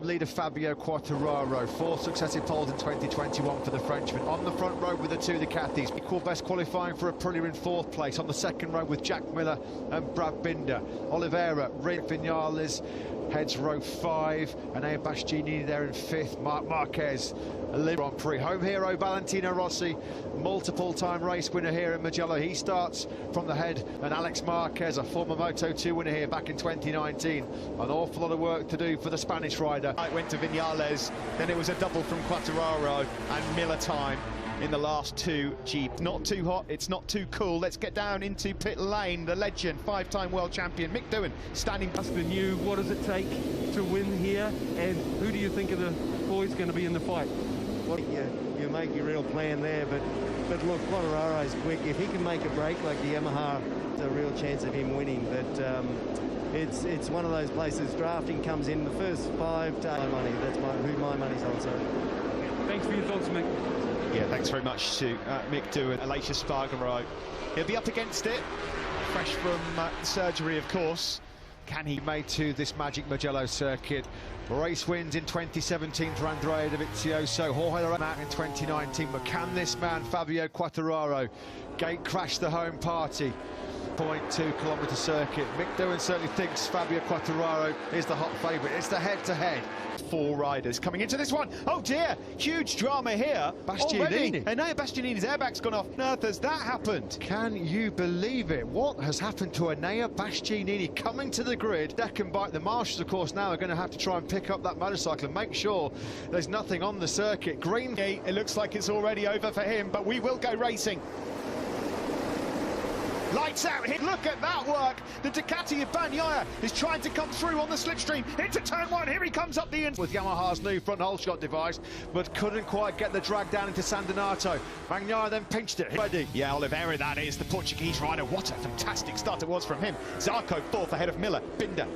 good lead of Fabio Quartararo. 4 successive poles in 2021 for the Frenchman. On the front row with the 2 Ducatis. Equal best qualifying for Aprilia in 4th place. On the second row with Jack Miller and Brad Binder. Oliveira, Rick Vinales heads row 5. Enea Bastianini there in 5th. Marc Marquez, a Grand Prix home hero. Valentino Rossi, multiple-time race winner here in Mugello. He starts from the head, and Alex Marquez, a former Moto2 winner here back in 2019. An awful lot of work to do for the Spanish rider. It went to Vinales, then it was a double from Quartararo and Miller time in the last 2 Jeep. Not too hot, it's not too cool. Let's get down into pit lane. The legend, 5-time world champion Mick Doohan standing. Asking you, what does it take to win here, and who do you think of the boys going to be in the fight? Well, you make your real plan there, but look, Quartararo's quick. If he can make a break like the Yamaha, it's a real chance of him winning. But it's one of those places. Drafting comes in the first 5 to money. That's who my money's on. So thanks for your thoughts, Mick. Yeah, thanks very much to Mick Doohan. Aleix Espargaro, he'll be up against it, fresh from surgery, of course. Can he made to this magic Mugello circuit? Race wins in 2017 for Andrea Dovizioso, Jorge Lorenzo in 2019. But can this man, Fabio Quartararo, gate crash the home party? 0.2-kilometre circuit. Mick Doohan certainly thinks Fabio Quartararo is the hot favourite. It's the head-to-head. 4 riders coming into this one. Oh dear, huge drama here. Bastianini. And now Bastianini's airbag's gone off. Earth has that happened? Can you believe it? What has happened to Enea Bastianini coming to the grid? Second bike. The marshals, of course, now are going to have to try and pick up that motorcycle and make sure there's nothing on the circuit. Green. It looks like it's already over for him, but we will go racing. Lights out. Look at that work. The Ducati of Bagnaia is trying to come through on the slipstream into turn 1. Here he comes up the end. With Yamaha's new front hole shot device, but couldn't quite get the drag down into San Donato. Bagnaia then pinched it. Ready. Yeah, Oliveira, that is the Portuguese rider. What a fantastic start it was from him. Zarco 4th ahead of Miller. Binder.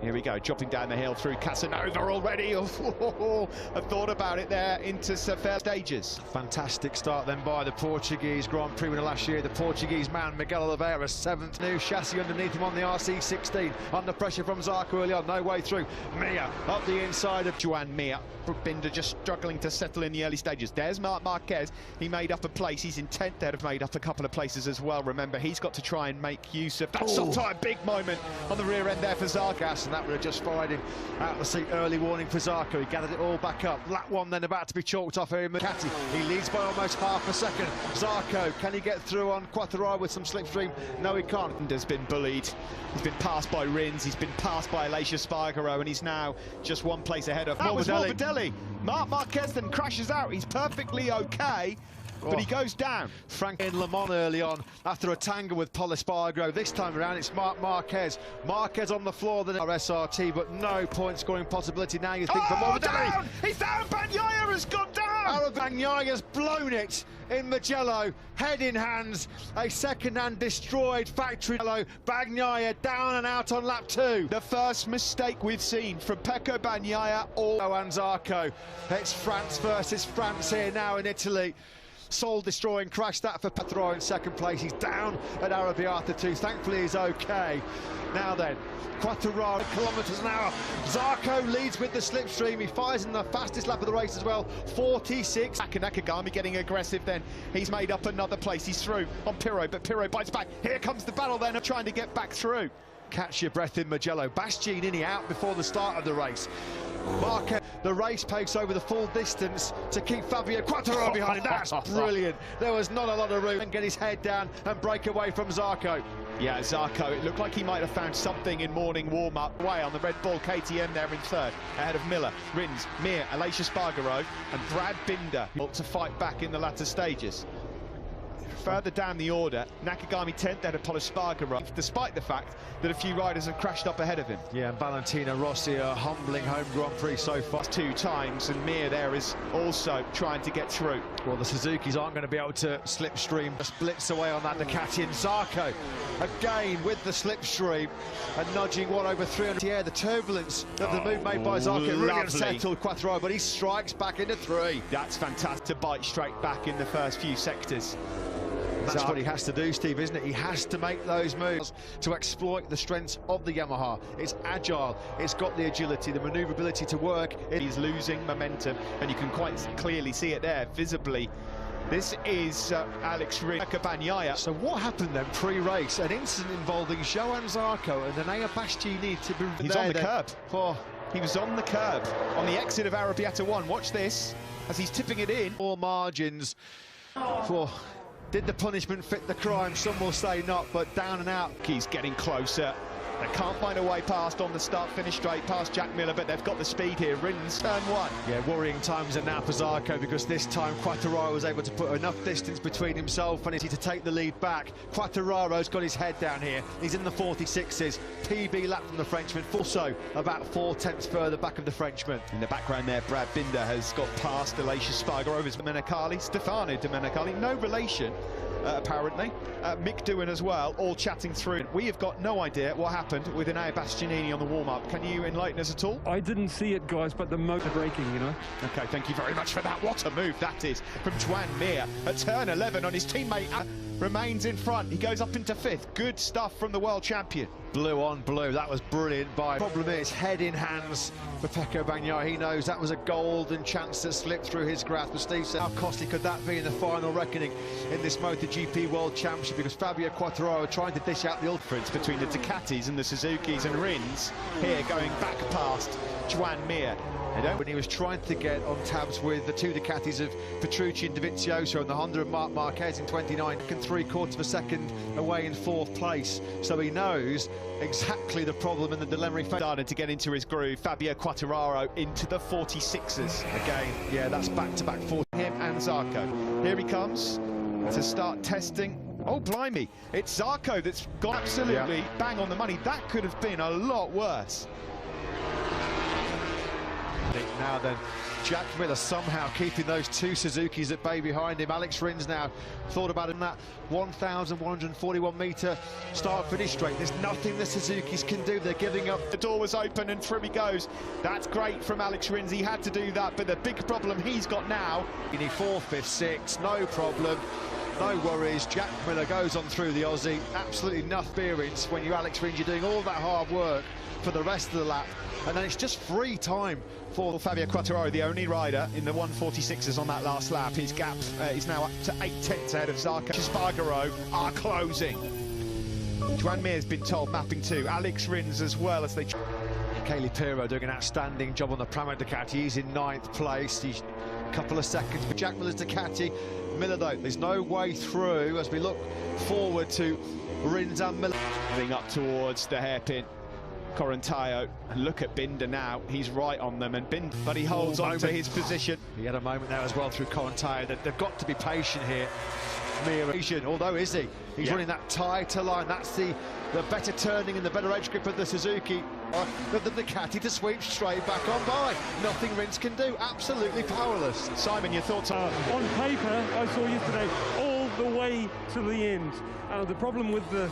Here we go, dropping down the hill through Casanova already. Oh, I thought about it there into fair stages. Fantastic start then by the Portuguese Grand Prix winner last year. The Portuguese man, Miguel Oliveira, 7th. New chassis underneath him on the RC16. Under pressure from Zarco early on, no way through. Mia up the inside of Joan Mir. Binder just struggling to settle in the early stages. There's Marc Marquez. He made up a place. He's in 10th. They'd have made up a couple of places as well. Remember, he's got to try and make use of that soft tire. Big moment on the rear end there for Zarco. And that would have just fired him out the seat. Early warning for Zarco. He gathered it all back up. Lap 1 then about to be chalked off here in Ducati. He leads by almost half a second. Zarco, can he get through on Quartararo with some slipstream? No, he can't. Has been bullied. He's been passed by Rins. He's been passed by Aleix Espargaro, and he's now just 1 place ahead of Morbidelli. Marc Marquez then crashes out. He's perfectly okay, but he goes down. Frank in Le Mans early on after a tangle with Paul Espargaro. This time around it's Marc Marquez. Marquez on the floor, then our SRT, but no point scoring possibility now. You think for Morbidelli. He's down. Bagnaia has gone down. Bagnaia has blown it in Mugello, head in hands. A second-hand destroyed factory. Bagnaia down and out on lap 2. The first mistake we've seen from Pecco Bagnaia and Zarco. It's France versus France here now in Italy. Soul-destroying crash that for Quartararo in 2nd place. He's down at Arrabbiata 2. Thankfully he's okay. Now then, Quartararo kilometres an hour. Zarco leads with the slipstream. He fires in the fastest lap of the race as well, 46. Nakagami getting aggressive then. He's made up another place. He's through on Pirro, but Pirro bites back. Here comes the battle then of trying to get back through. Catch your breath in Mugello. Bastianini out before the start of the race. Marquez, the race pace over the full distance to keep Fabio Quartararo behind him. That's brilliant. There was not a lot of room and get his head down and break away from Zarco. Yeah, Zarco, it looked like he might have found something in morning warm-up. Away on the Red Bull KTM there in 3rd, ahead of Miller, Rins, Mir, Aleix Espargaro and Brad Binder to fight back in the latter stages. Further down the order, Nakagami 10th ahead of Paul Espargaro, despite the fact that a few riders have crashed up ahead of him. Yeah, and Valentino Rossi, a humbling home Grand Prix so far. 2 times, and Mir there is also trying to get through. Well, the Suzukis aren't going to be able to slipstream. Just blitz away on that Ducati, and Zarco again with the slipstream and nudging one over 300. Yeah, the turbulence of the move made by Zarco really unsettled Quartararo, but he strikes back into 3. That's fantastic to bite straight back in the first few sectors. That's what he has to do, Steve, isn't it? He has to make those moves to exploit the strengths of the Yamaha. It's agile, it's got the agility, the manoeuvrability to work. He's losing momentum, and you can quite clearly see it there, visibly. This is Alex Rins. So what happened then pre-race? An incident involving Johan Zarco and Enea Bastianini to be He's on the curb. He was on the curb on the exit of Arrabbiata 1. Watch this as he's tipping it in. More margins for... Did the punishment fit the crime? Some will say not, but down and out. He's getting closer. They can't find a way past on the start-finish straight past Jack Miller, but they've got the speed here. Rins, turn one. Yeah, worrying times are now for Zarco, because this time Quartararo was able to put enough distance between himself and he to take the lead back. Quartararo's got his head down here. He's in the 46s. PB lap from the Frenchman. Also about 4/10 further back of the Frenchman. In the background there, Brad Binder has got past Aleix Espargaro over Domenicali. Stefano Domenicali, no relation. Apparently. Mick Doohan as well, all chatting through. We have got no idea what happened with Enea Bastianini on the warm-up. Can you enlighten us at all? I didn't see it, guys, but the motor braking, you know. Okay, thank you very much for that. What a move that is from Joan Mir at turn 11 on his teammate. Remains in front. He goes up into 5th. Good stuff from the world champion. Blue on blue. That was brilliant. Problem is, head in hands for Pecco Bagnaia. He knows that was a golden chance that slipped through his grasp. But Steve said, how costly could that be in the final reckoning in this MotoGP World Championship? Because Fabio Quartararo trying to dish out the difference between the Ducatis and the Suzukis, and Rins here going back past Joan Mir. When he was trying to get on tabs with the two Ducatis of Petrucci and Dovizioso and the Honda of Marc Marquez in 29 and 3/4 of a second away in 4th place. So he knows exactly the problem in the dilemma. Started to get into his groove. Fabio Quartararo into the 46s again. Yeah, that's back-to-back 40. Him and Zarco. Here he comes to start testing. Oh, blimey. It's Zarco that's got absolutely bang on the money. That could have been a lot worse. Now then, Jack Miller somehow keeping those two Suzukis at bay behind him. Alex Rins now thought about in that 1,141-metre start-finish straight. There's nothing the Suzukis can do. They're giving up. The door was open and through he goes. That's great from Alex Rins. He had to do that, but the big problem he's got now... You need 4th, 5th, 6th, no problem. No worries. Jack Miller goes on through the Aussie. Absolutely no experience when you're Alex Rins. You're doing all that hard work for the rest of the lap, and then it's just free time for Fabio Quartararo, the only rider in the 146s on that last lap. His gap is now up to 8/10 ahead of Zarco. Espargaro are closing. Joan Mir has been told mapping 2. Alex Rins as well as they... Kelly Pirro doing an outstanding job on the Pramac Ducati. He's in 9th place. He's a couple of seconds for Jack Miller's Ducati. Miller, though, there's no way through as we look forward to Rins and Miller. Heading up towards the hairpin. Corantayo, and look at Binder now. He's right on them, and Binder, but he holds on to his position. He had a moment there as well through Corantayo. They've got to be patient here. Although is he? He's running that tighter line. That's the better turning and the better edge grip of the Suzuki. The Ducati to sweep straight back on by. Nothing Rins can do. Absolutely powerless. Simon, your thoughts on paper? I saw yesterday all the way to the end. The problem with the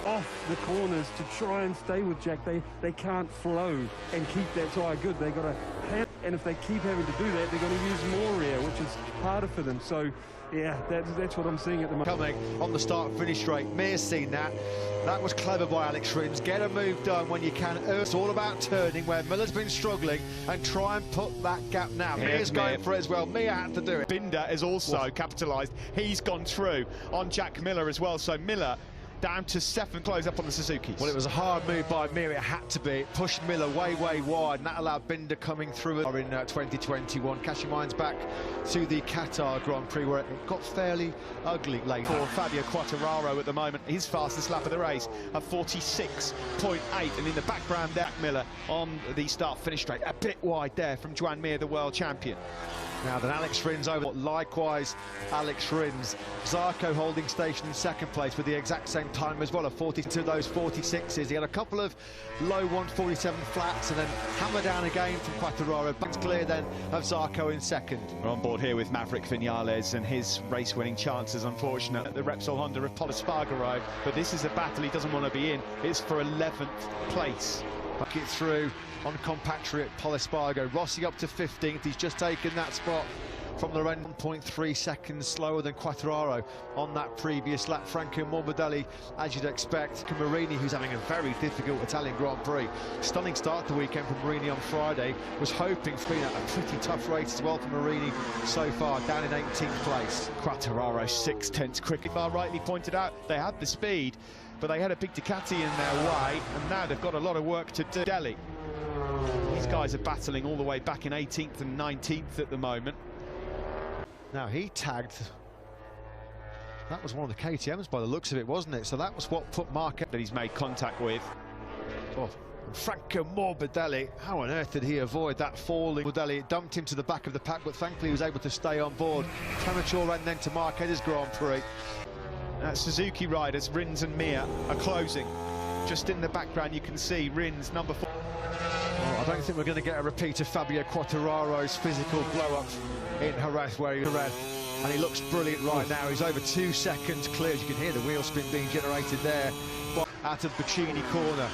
off the corners to try and stay with Jack, they can't flow and keep that tyre good. They got to, and if they keep having to do that, they're going to use more rear, which is harder for them. So yeah, that's what I'm seeing at the moment. Coming on the start-finish straight, Mir's seen that. That was clever by Alex Rins. Get a move done when you can. It's all about turning where Miller's been struggling and try and put that gap now. Mir's going for it as well. Mir had to do it. Binder is also capitalised. He's gone through on Jack Miller as well. So Miller down to 7th, close up on the Suzuki. Well, it was a hard move by Mir. It had to be. It pushed Miller way wide, and that allowed Binder coming through in 2021. Cash your minds back to the Qatar Grand Prix, where it got fairly ugly late. For Fabio Quartararo at the moment, his fastest lap of the race at 46.8, and in the background there, Miller on the start-finish straight, a bit wide there from Joan Mir, the world champion. Now then, Alex Rins over. Likewise, Alex Rins. Zarco holding station in 2nd place with the exact same time as well, a 42 those 46s. He had a couple of low 147 flats and then hammer down again from Quartararo. But it's clear then of Zarco in 2nd. We're on board here with Maverick Vinales and his race-winning chances, unfortunate at the Repsol Honda of Pol Espargaro. But this is a battle he doesn't want to be in. It's for 11th place. Back it through on compatriot Pol Espargaro. Rossi up to 15th. He's just taken that spot from the end, 1.3 seconds slower than Quartararo on that previous lap. Franco Morbidelli, as you'd expect. Marini, who's having a very difficult Italian Grand Prix. Stunning start to the weekend for Marini on Friday. Was hoping for being a pretty tough race as well for Marini so far, down in 18th place. Quartararo 6/10 quicker. Rightly pointed out, they had the speed, but they had a big Ducati in their way, and now they've got a lot of work to do. Delhi. These guys are battling all the way back in 18th and 19th at the moment. Now he tagged, that was one of the KTMs by the looks of it, wasn't it? So that was what put Mark that he's made contact with. Oh, Franco Morbidelli, how on earth did he avoid that falling? Morbidelli dumped him to the back of the pack, but thankfully he was able to stay on board. Premature and then to Marquez's Grand Prix. Suzuki riders, Rins and Mir, are closing. Just in the background you can see Rins, number 4. Oh, I don't think we're going to get a repeat of Fabio Quartararo's physical blow-up in Jerez, where and he looks brilliant right now. He's over 2 seconds clear. You can hear the wheel spin being generated there out of Bocchini corner.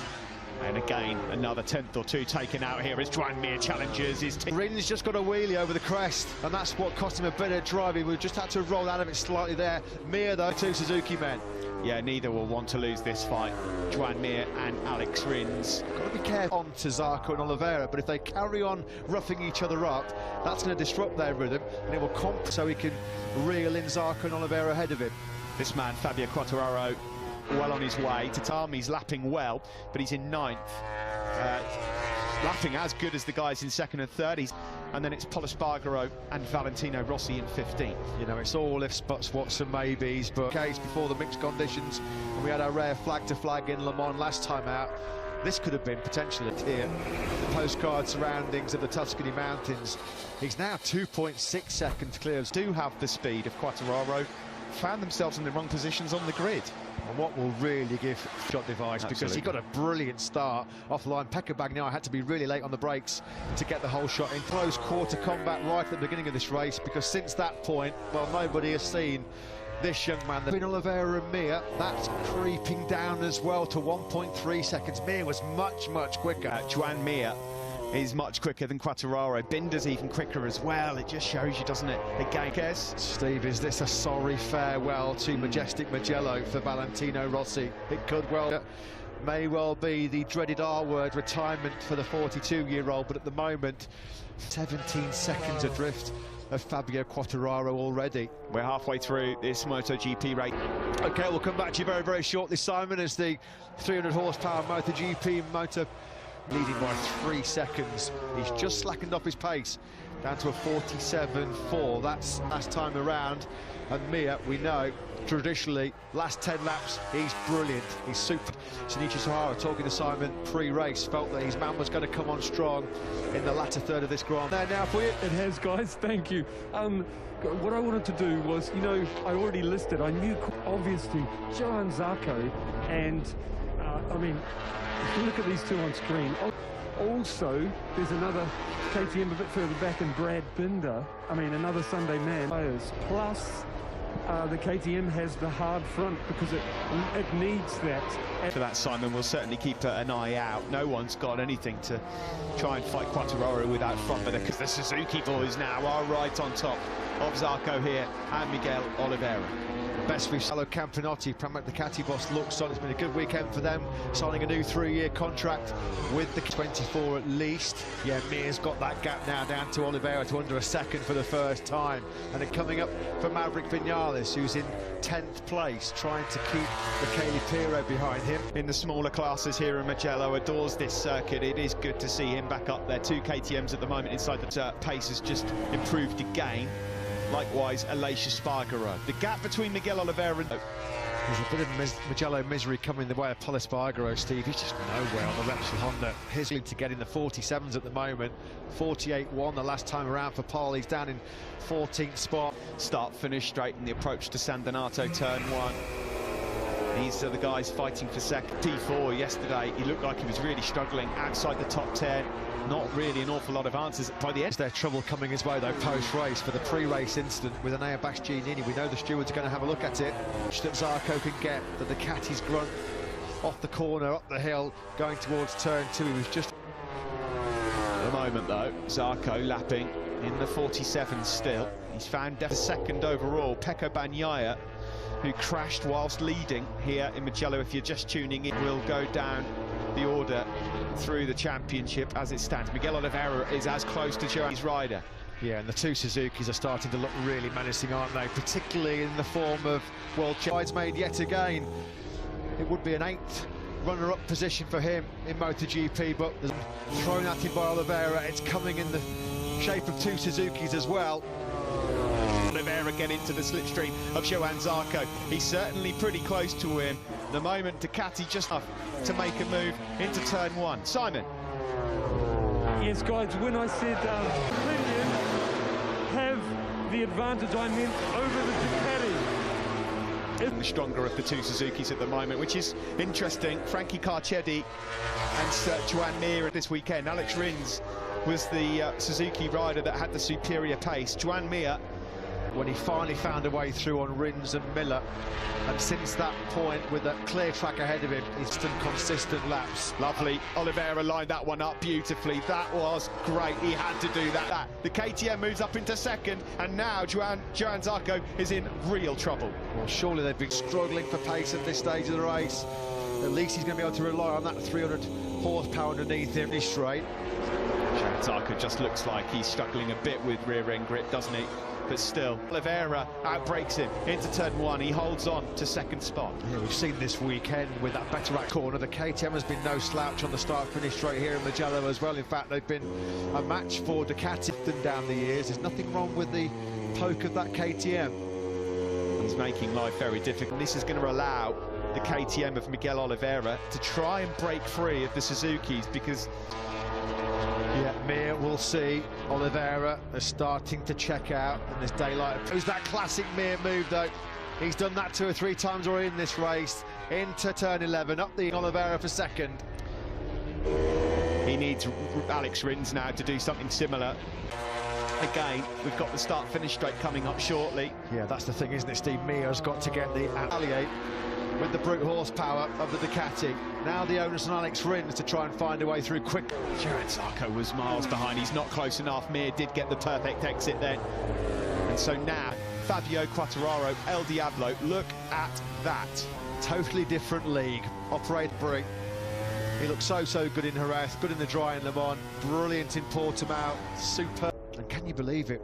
And again, another 10th or 2 taken out here as Joan Mir challenges his team. Rins just got a wheelie over the crest, and that's what cost him a bit of driving. We just had to roll out of it slightly there. Mir, though, 2 Suzuki men. Yeah, neither will want to lose this fight. Joan Mir and Alex Rins. Got to be careful on to Zarco and Oliveira, but if they carry on roughing each other up, that's going to disrupt their rhythm, and it will comp so he can reel in Zarco and Oliveira ahead of him. This man, Fabio Quartararo, well on his way to Tom. He's lapping well, but he's in 9th. Lapping as good as the guys in 2nd and 3rd. And then it's Pol Espargaro and Valentino Rossi in 15th. You know, it's all ifs, buts, whats and maybes, but case before the mixed conditions, and we had our rare flag-to-flag in Le Mans last time out. This could have been potentially here. The postcard surroundings of the Tuscany Mountains. He's now 2.6 seconds clear. Do have the speed of Quartararo. Found themselves in the wrong positions on the grid. And what will really give shot device, because he got a brilliant start off the line. Pecco Bagnaia had to be really late on the brakes to get the whole shot in. Close quarter combat right at the beginning of this race, because since that point, well, nobody has seen this young man. Between Oliveira and Mir, that's creeping down as well to 1.3 seconds. Mir was much quicker. Joan Mir is much quicker than Quartararo. Binder's even quicker as well. It just shows you, doesn't it? Again, Kes. Steve, is this a sorry farewell to majestic Mugello for Valentino Rossi? It could well, may well be the dreaded R word, retirement for the 42-year-old, but at the moment, 17 seconds adrift of Fabio Quartararo already. We're halfway through this MotoGP race. Okay, we'll come back to you very shortly, Simon, as the 300 horsepower MotoGP motor leading by 3 seconds. He's just slackened off his pace down to a 47.4. That's last time around. And Mir, we know, traditionally, last 10 laps, he's brilliant. He's super. Shinichi Sahara, talking to Simon pre-race, felt that his man was going to come on strong in the latter third of this Grand. There now for you. It has, guys. Thank you. What I wanted to do was, you know, I already listed. I knew, obviously, Johann Zarco, and I mean, if you look at these 2 on screen. Also, there's another KTM a bit further back, and Brad Binder. I mean, another Sunday man. Plus, the KTM has the hard front because it needs that. For that, Simon, we'll certainly keep an eye out. No one's got anything to try and fight Quartararo with that front, because the Suzuki boys now are right on top of Zarco here and Miguel Oliveira. Best for Salo Campinotti, Pramac Ducati boss, looks on. It's been a good weekend for them, signing a new 3-year contract with the 24 at least. Yeah, Mir's got that gap now down to Oliveira to under a second for the first time. And then coming up for Maverick Vinales, who's in 10th place, trying to keep Michele Pirro behind him. In the smaller classes here in Mugello, adores this circuit. It is good to see him back up there. 2 KTMs at the moment inside the pace has just improved again. Likewise, Aleix Espargaro. The gap between Miguel Oliveira and... There's a bit of Mugello misery coming the way of Pol Espargaro, Steve. He's just nowhere on the Repsol Honda. Hizzling to get in the 47s at the moment. 48.1 the last time around for Pol. He's down in 14th spot. Start, finish straight in the approach to San Donato, turn 1. These are the guys fighting for second. T4 yesterday, he looked like he was really struggling outside the top 10. Not really an awful lot of answers by the end. There's trouble coming his way, though, post-race for the pre-race incident with Enea Bastianini. We know the stewards are going to have a look at it. That Zarco can get the Ducati's grunt off the corner, up the hill, going towards turn 2. He was just... At the moment, though, Zarco lapping in the 47 still. He's found second overall. Pecco Bagnaia, who crashed whilst leading here in Mugello, if you're just tuning in, will go down the order through the championship as it stands. Miguel Oliveira is as close to Joan's rider. Yeah, and the two Suzukis are starting to look really menacing, aren't they? Particularly in the form of world champions made yet again. It would be an 8th runner-up position for him in MotoGP, but thrown at him by Oliveira. It's coming in the shape of two Suzukis as well. Oliveira get into the slipstream of Johan Zarco. He's certainly pretty close to him. The moment Ducati just enough to make a move into turn 1. Simon. Yes, guys, when I said Indian have the advantage, I meant over the Ducati. The stronger of the two Suzukis at the moment, which is interesting. Frankie Carcetti and Joan Mir this weekend. Alex Rins was the Suzuki rider that had the superior pace. Joan Mir, when he finally found a way through on Rins and Miller, and since that point, with a clear track ahead of him, he's done consistent laps. Lovely. Oliveira lined that one up beautifully. That was great. He had to do that. The KTM moves up into second, and now Johan Zarco is in real trouble. Well, surely they've been struggling for pace at this stage of the race. At least he's going to be able to rely on that 300 horsepower underneath him this straight. Johan Zarco just looks like he's struggling a bit with rear end grip, doesn't he? But still, Oliveira outbreaks him into turn 1. He holds on to second spot. Yeah, we've seen this weekend with that better right corner. The KTM has been no slouch on the start-finish straight here in Mugello as well. In fact, they've been a match for Ducati down the years. There's nothing wrong with the poke of that KTM. He's making life very difficult. This is going to allow the KTM of Miguel Oliveira to try and break free of the Suzukis, because yeah, Mir will see Oliveira is starting to check out, and there's daylight. It was that classic Mir move, though. He's done that 2 or 3 times already in this race. Into turn 11, up the Oliveira for second. He needs Alex Rins now to do something similar. Again, we've got the start-finish straight coming up shortly. Yeah, that's the thing, isn't it, Steve? Mir's got to get the alliate with the brute horsepower of the Ducati. Now the onus on Alex Rins to try and find a way through quick. Johan Zarco was miles behind. He's not close enough. Mir did get the perfect exit then. And so now, Fabio Quartararo, El Diablo, look at that. Totally different league. Operate brake. He looked so good in Jerez, good in the dry in Le Mans, brilliant in Portimao, super. And can you believe it?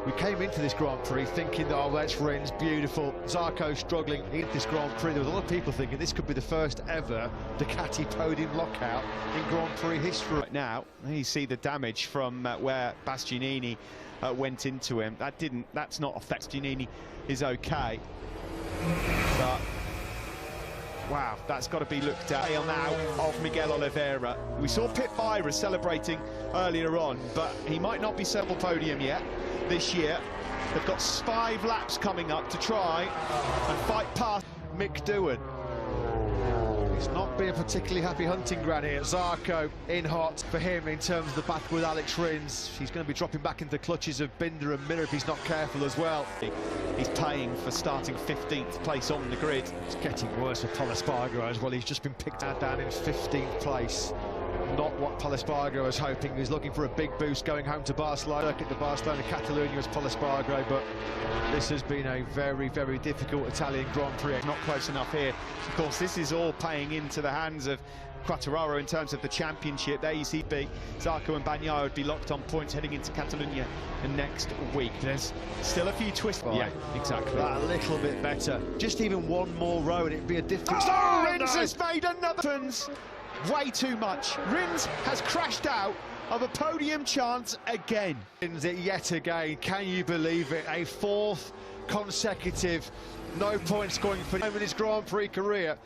We came into this Grand Prix thinking that, oh, that's Rins, beautiful. Zarco struggling in this Grand Prix. There was a lot of people thinking this could be the first ever Ducati podium lockout in Grand Prix history. Right now, you see the damage from where Bastianini went into him. That's not affect. Bastianini is okay. But wow, that's got to be looked at. Now of Miguel Oliveira. We saw Pit Byres celebrating earlier on, but he might not be settled podium yet this year. They've got 5 laps coming up to try and fight past Mick Doohan. It's not been a particularly happy hunting ground here. Zarco in hot for him in terms of the battle with Alex Rins. He's going to be dropping back into the clutches of Binder and Miller if he's not careful as well. He's paying for starting 15th place on the grid. It's getting worse for Pol Espargaro as well. He's just been picked out down in 15th place. Not what Pol Espargaro was hoping. He was looking for a big boost going home to Barcelona. Look at the Barcelona, Catalonia as Pol Espargaro, but this has been a very difficult Italian Grand Prix. Not close enough here. Of course, this is all paying into the hands of Quartararo in terms of the championship. There you see Zarco and Bagnaia would be locked on points heading into Catalonia next week. There's still a few twists. Yeah, exactly. That a little bit better. Just even one more row and it'd be a different... Oh, Rins has made another... Way too much. Rins has crashed out of a podium chance again. Wins it yet again. Can you believe it? A 4th consecutive no point scoring for him in his Grand Prix career.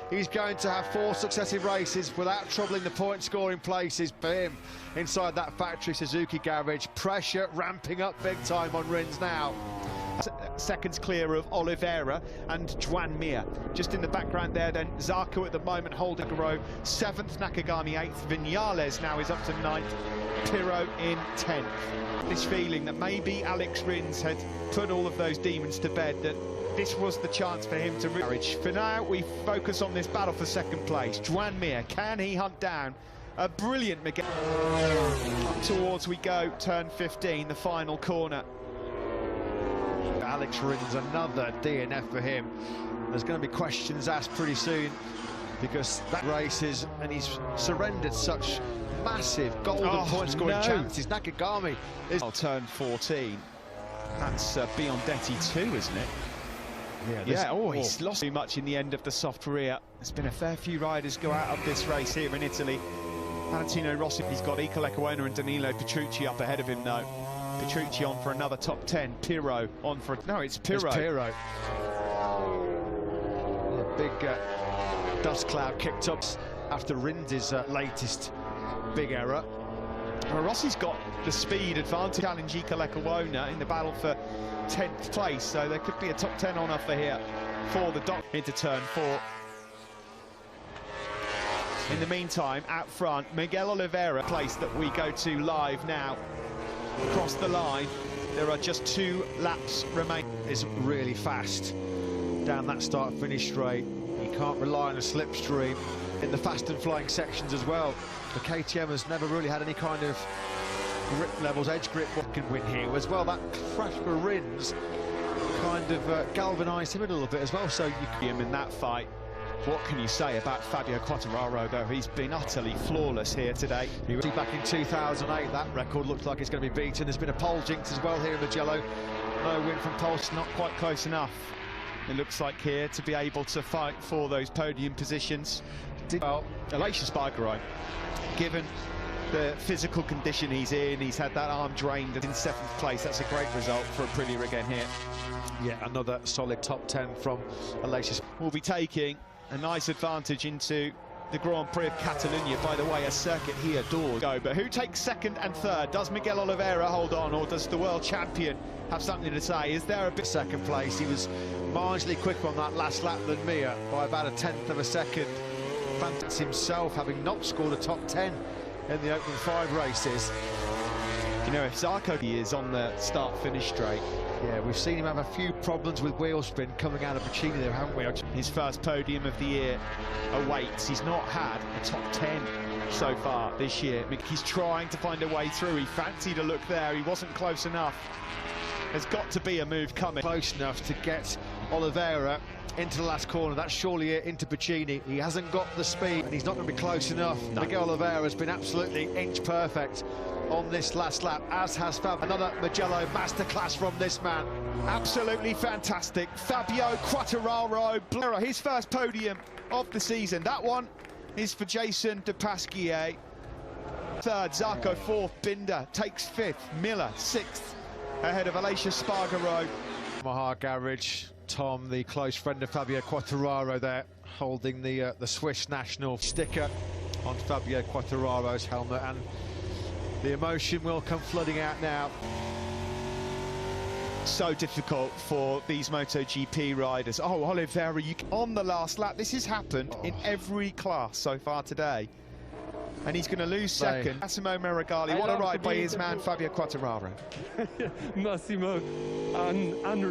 He's going to have 4 successive races without troubling the point scoring places for him inside that factory Suzuki garage. Pressure ramping up big time on Rins now. Seconds clear of Oliveira and Joan Mir. Just in the background there then, Zarco at the moment holding a row. 7th, Nakagami 8th, Viñales now is up to 9th, Pirro in 10th. This feeling that maybe Alex Rins had put all of those demons to bed, that this was the chance for him to reach. For now, we focus on this battle for second place. Joan Mir, can he hunt down a brilliant Miguel? Up towards we go, turn 15, the final corner. Alex Rins, another DNF for him. There's going to be questions asked pretty soon because that races, and he's surrendered such massive golden point scoring chances. Nakagami is turn 14. That's Biondetti 2, isn't it? He's lost too much in the end of the soft rear. There's been a fair few riders go out of this race here in Italy. Valentino Rossi, he's got Ika Lecuona and Danilo Petrucci up ahead of him though. Petrucci on for another top 10. Pirro on for... No, it's Pirro. It's Pirro. A big dust cloud kicked up after Rins' latest big error. Well, Rossi's got the speed advantage. Challenge Ika Lecuona in the battle for 10th place, so there could be a top 10 on offer here for the Doc into turn 4. In the meantime, out front, Miguel Oliveira, place that we go to live now. Across the line, there are just 2 laps remaining. Is really fast down that start-finish straight. You can't rely on a slipstream in the fast and flying sections as well. The KTM has never really had any kind of grip levels, edge grip. What can win here as well? That crash for Rins kind of galvanised him a little bit as well. So you see him in that fight. What can you say about Fabio Quartararo, though? He's been utterly flawless here today. Back in 2008, that record looks like it's going to be beaten. There's been a pole jinx as well here in Mugello. No win from pole. Not quite close enough. It looks like here to be able to fight for those podium positions. Well, Aleix Espargaro, given the physical condition he's in, he's had that arm drained in 7th place. That's a great result for Aprilia again here. Yeah, another solid top 10 from Aleix. We'll be taking a nice advantage into the Grand Prix of Catalunya. By the way, a circuit he adores. But who takes 2nd and 3rd? Does Miguel Oliveira hold on, or does the world champion have something to say? Is there a bit... 2nd place, he was marginally quicker on that last lap than Mir by about 1/10 of a second. Fantas himself having not scored a top 10 in the opening 5 races. You know, if Zarco is on the start-finish straight. Yeah, we've seen him have a few problems with wheel spin coming out of Puccini there, haven't we? His first podium of the year awaits. He's not had a top 10 so far this year. He's trying to find a way through. He fancied a look there. He wasn't close enough. There's got to be a move coming. Close enough to get Oliveira into the last corner. That's surely it into Puccini. He hasn't got the speed and he's not going to be close enough. No. Miguel Oliveira has been absolutely inch perfect on this last lap, as has Fab. Another Mugello masterclass from this man. Absolutely fantastic. Fabio Quartararo, his first podium of the season. That one is for Jason de Pasquier. 3rd, Zarco 4th, Binder takes 5th, Miller 6th, ahead of Aleix Espargaro. Yamaha garage. Tom, the close friend of Fabio Quartararo there, holding the Swiss national sticker on Fabio Quartararo's helmet, and the emotion will come flooding out now. So difficult for these MotoGP riders. Oh, Oliveira, on the last lap. This has happened in every class so far today. And he's going to lose 2nd. Massimo Meregali, what a ride by his man Fabio Quartararo. Massimo,